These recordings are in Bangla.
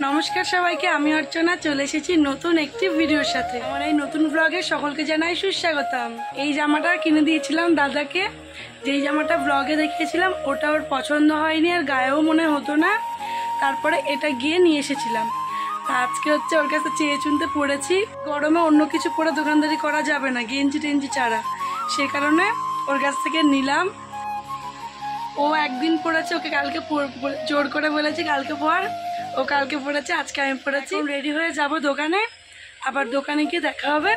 নমস্কার সবাইকে, আমি অর্চনা চলে এসেছি নতুন একটি ভিডিওর সাথে। আমার এই নতুন ব্লগে সকলকে জানাই সুস্বাগতম। এই জামাটা কিনে দিয়েছিলাম দাদাকে, যেই জামাটা ব্লগে দেখিয়েছিলাম ওটা ওর পছন্দ হয়নি আর গায়েও মনে হতো না। তারপরে এটা গিয়ে নিয়ে এসেছিলাম। আজকে হচ্ছে ওর কাছে চেয়ে চুনতে পড়েছি। গরমে অন্য কিছু পরে দোকানদারি করা যাবে না, গেঞ্জি টেঞ্জি ছাড়া, সে কারণে ওর কাছ থেকে নিলাম। ও একদিন পড়েছে, ওকে কালকে জোর করে বলেছি কালকে পর, ও কালকে পড়েছে, আজকে আমি পড়েছি। রেডি হয়ে যাব দোকানে, আবার দোকানে গিয়ে দেখা হবে।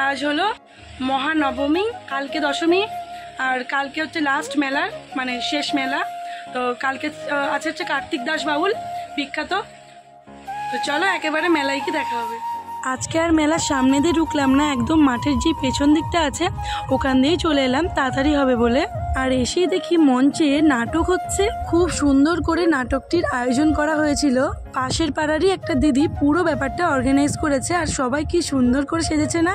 আজ হলো মহানবমী, কালকে দশমী, আর কালকে হচ্ছে লাস্ট মেলা, মানে শেষ মেলা। তো কালকে আছে হচ্ছে কার্তিক দাস বাউল বিখ্যাত। তো চলো একেবারে মেলায় কি দেখা হবে। আজকে আর মেলার সামনে দিয়ে ঢুকলাম না, একদম মাঠের যে পেছন দিকটা আছে ওখান দিয়েই চলে এলাম, তাড়াতাড়ি হবে বলে। আর এসেই দেখি মঞ্চে নাটক হচ্ছে, খুব সুন্দর করে নাটকটির আয়োজন করা হয়েছিল। পাশের পাড়ারই একটা দিদি পুরো ব্যাপারটা অর্গানাইজ করেছে, আর সবাই কি সুন্দর করে সেজেছে না।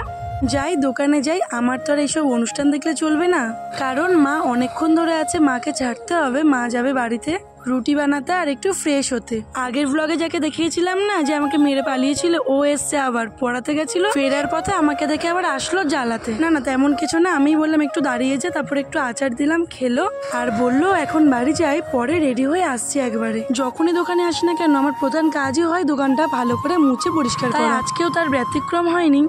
যাই দোকানে যাই, আমার তো আর এইসব অনুষ্ঠান দেখলে চলবে না, কারণ মা অনেকক্ষণ ধরে আছে, মাকে ছাড়তে হবে। মা যাবে বাড়িতে রুটি বানাতে আর একটু ফ্রেশ হতে। আগের ব্লগে যাকে দেখিয়েছিলাম না যে আমাকে মেরে পালিয়েছিল, ও এসছে আবার পড়াতে গেছিল, ফেরার পথে আমাকে দেখে আবার আসলো জ্বালাতে। না না তেমন কিছু না, আমি বললাম একটু দাঁড়িয়ে যা, তারপর একটু আচার দিলাম, খেলো আর বললো এখন বাড়ি যাই, পরে রেডি হয়ে আসছি একবারে। যখনই দোকানে আসি না কেন আমার প্রধান কাজই হয় দোকানটা ভালো করে মুছে পরিষ্কার করা। আজকেও তার ব্যতিক্রম হয়নি।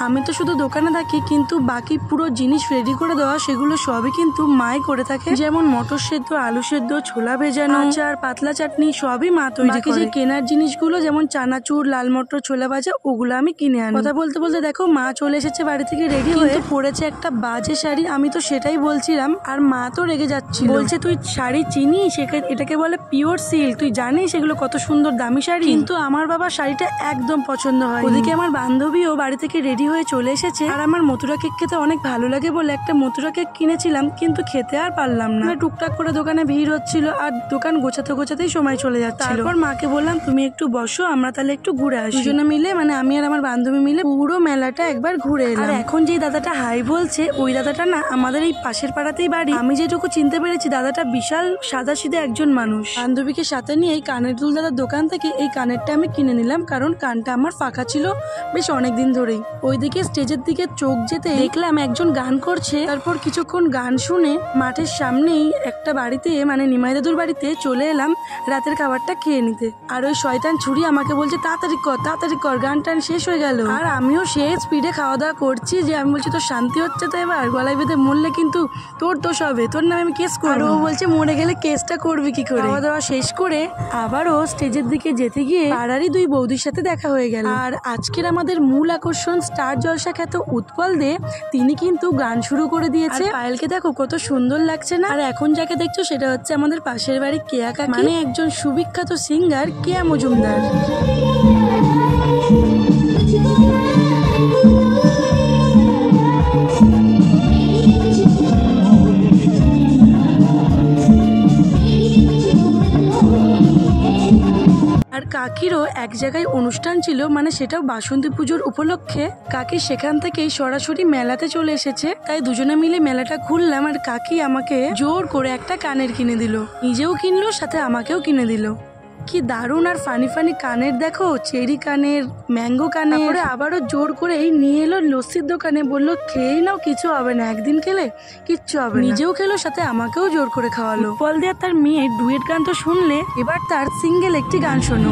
আমি তো শুধু দোকানে থাকি, কিন্তু বাকি পুরো জিনিস রেডি করে দেওয়া সেগুলো সবই কিন্তু মাই করে থাকে। যেমন মটর সেদ্ধ, আলু সেদ্ধ, ছোলা ভেজানো, আচার, পাতলা চাটনি সবই মা তৈরি করে। যে কেনার জিনিসগুলো যেমন চানাচুর, লাল মটর, ছোলা ভাজা, ওগুলো আমি কিনে আনি। কথা বলতে বলতে দেখো মা চলে এসেছে বাড়ি থেকে রেডি হয়ে, পরেছে একটা বাজে শাড়ি। আমি তো সেটাই বলছিলাম, আর মা তো রেগে যাচ্ছিল, বলছে তুই শাড়ি চিনিস, এটাকে বলে পিওর সিল্ক, তুই জানিস এগুলো কত সুন্দর দামি শাড়ি। কিন্তু আমার বাবা শাড়িটা একদম পছন্দ হয়। ওদিকে আমার বান্ধবীও বাড়ি থেকে রেডি হয়ে চলে এসেছে, আর আমার মথুরা কেক খেতে অনেক ভালো লাগে বলে একটা মথুরা কেক কিনেছিলাম, কিন্তু খেতে আর পারলাম না। টুকটাক করে দোকানে ভিড় হচ্ছিল, আর দোকান গোছাতে গোছাতেই সময় চলে যাচ্ছে। তারপর মাকে বললাম তুমি একটু বসো, আমরা তাহলে একটু ঘুরে আসি। দুজনে মিলে, মানে আমি আর আমার বান্ধবী মিলে পুরো মেলাটা একবার ঘুরে এলাম। আর এখন যে দাদাটা হাই বলছে, ওই দাদাটা না আমাদের এই পাশের পাড়াতেই বাড়ি। আমি যেটুকু চিনতে পেরেছি দাদাটা বিশাল সাদাসিধে একজন মানুষ। বান্ধবীকে সাথে নিয়ে এই কানের দুল দাদার দোকান থেকে এই কানেরটা আমি কিনে নিলাম, কারণ কানটা আমার ফাঁকা ছিল বেশ অনেকদিন ধরেই। ওইদিকে স্টেজের দিকে চোখ যেতে দেখলাম একজন গান করছে। তারপর কিছুক্ষণ গান শুনে মাঠের সামনেই একটা বাড়িতে, মানে নিমাই দাদুর বাড়িতে চলে এলাম রাতের খাবারটা খেয়ে নিতে। আর ওই শয়তান ছুরি আমাকে বলছে তাড়াতাড়ি কর, গান টান শেষ হয়ে গেল। আর আমিও সে স্পিডে খাওয়া দাওয়া করছি, যে আমি বলছি তোর শান্তি হচ্ছে তো, এবার গলায় বেঁধে মরলে কিন্তু তোর দোষ হবে, তোর নামে আমি কেস করবো। ও বলছে মরে গেলে কেসটা করবি কি করে। খাওয়া দাওয়া শেষ করে আবারও স্টেজের দিকে যেতে গিয়ে পাড়ারই দুই বৌদির সাথে দেখা হয়ে গেল। আর আজকের আমাদের মূল আকর্ষণ স্টার জলসা খ্যাত উৎপল দে, তিনি কিন্তু গান শুরু করে দিয়েছে। পায়েলকে দেখো কত সুন্দর লাগছে না। আর এখন যাকে দেখছো সেটা হচ্ছে আমাদের পাশের বাড়ি কেয়া কাকি, মানে একজন সুবিখ্যাত সিঙ্গার কেয়া মজুমদার। আর কাকিরও এক জায়গায় অনুষ্ঠান ছিল, মানে সেটাও বাসন্তী পুজোর উপলক্ষে। কাকি সেখান থেকেই সরাসরি মেলাতে চলে এসেছে, তাই দুজনে মিলে মেলাটা ঘুরলাম। আর কাকি আমাকে জোর করে একটা কানের কিনে দিল, নিজেও কিনলো, সাথে আমাকেও কিনে দিল। কি দারুণ আর ফানি ফানি কানের দেখো, চেরি কানের, ম্যাঙ্গো কানের। তারপরে আবারও জোর করে নিয়ে এলো লস্যির দোকানে, বললো খেয়েই নাও, কিছু হবে না, একদিন খেলে কিচ্ছু হবে না। নিজেও খেলো, সাথে আমাকেও জোর করে খাওয়ালো। উৎপল দে আর তার মেয়ে ডুয়েট গান তো শুনলে, এবার তার সিঙ্গেল একটি গান শোনো।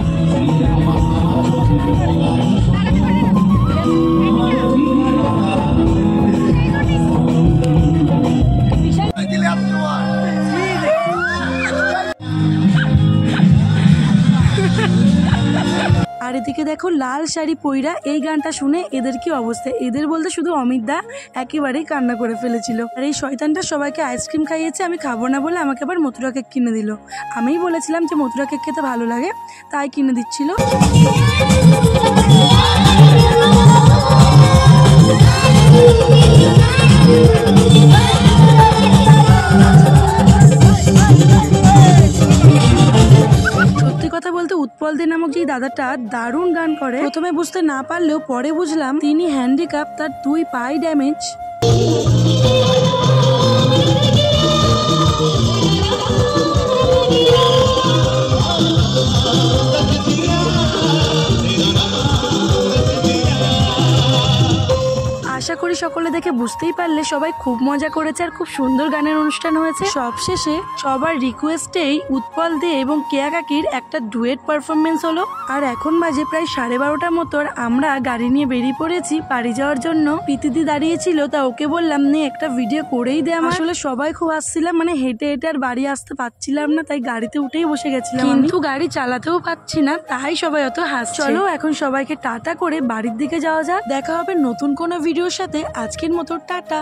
আর এদিকে দেখো লাল শাড়ি পইরা এই গানটা শুনে এদের কি অবস্থা। এদের বলতে শুধু অমিত দা একেবারেই কান্না করে ফেলেছিল। আর এই শয়তানটা সবাইকে আইসক্রিম খাইয়েছে, আমি খাবো না বলে আমাকে আবার মথুরা কেক কিনে দিল। আমিই বলেছিলাম যে মথুরা কেক খেতে ভালো লাগে, তাই কিনে দিচ্ছিল। সত্যি কথা বলতে উৎপল দে নামক যে দাদাটা দারুণ গান করে। প্রথমে বুঝতে না পারলেও পরে বুঝলাম তিনি হ্যান্ডিক্যাপ, তার 2 পাই ড্যামেজ। আশা করি সকলে দেখে বুঝতেই পারলে সবাই খুব মজা করেছে আর খুব সুন্দর গানের অনুষ্ঠান হয়েছে। সবশেষে সবার রিকোয়েস্টেই উৎপল দে এবং কেয়া কাকির একটা ডুয়েট পারফরমেন্স হলো। আর এখন বাজে প্রায় 12:30 মতো, আমরা গাড়ি নিয়ে বেরিয়ে পড়েছি বাড়ি যাওয়ার জন্য। প্রীতিদি দাঁড়িয়েছিল, তা ওকে বললাম নে একটা ভিডিও করেই দে। আসলে সবাই খুব আসছিলাম, মানে হেঁটে হেঁটে আর বাড়ি আসতে পারছিলাম না, তাই গাড়িতে উঠেই বসে গেছিলাম, কিন্তু গাড়ি চালাতেও পাচ্ছি না, তাই সবাই অত হাসছে। চলো এখন সবাইকে টাটা করে বাড়ির দিকে যাওয়া যাক। দেখা হবে নতুন কোনো ভিডিওর সাথে। আজকের মতো টাটা।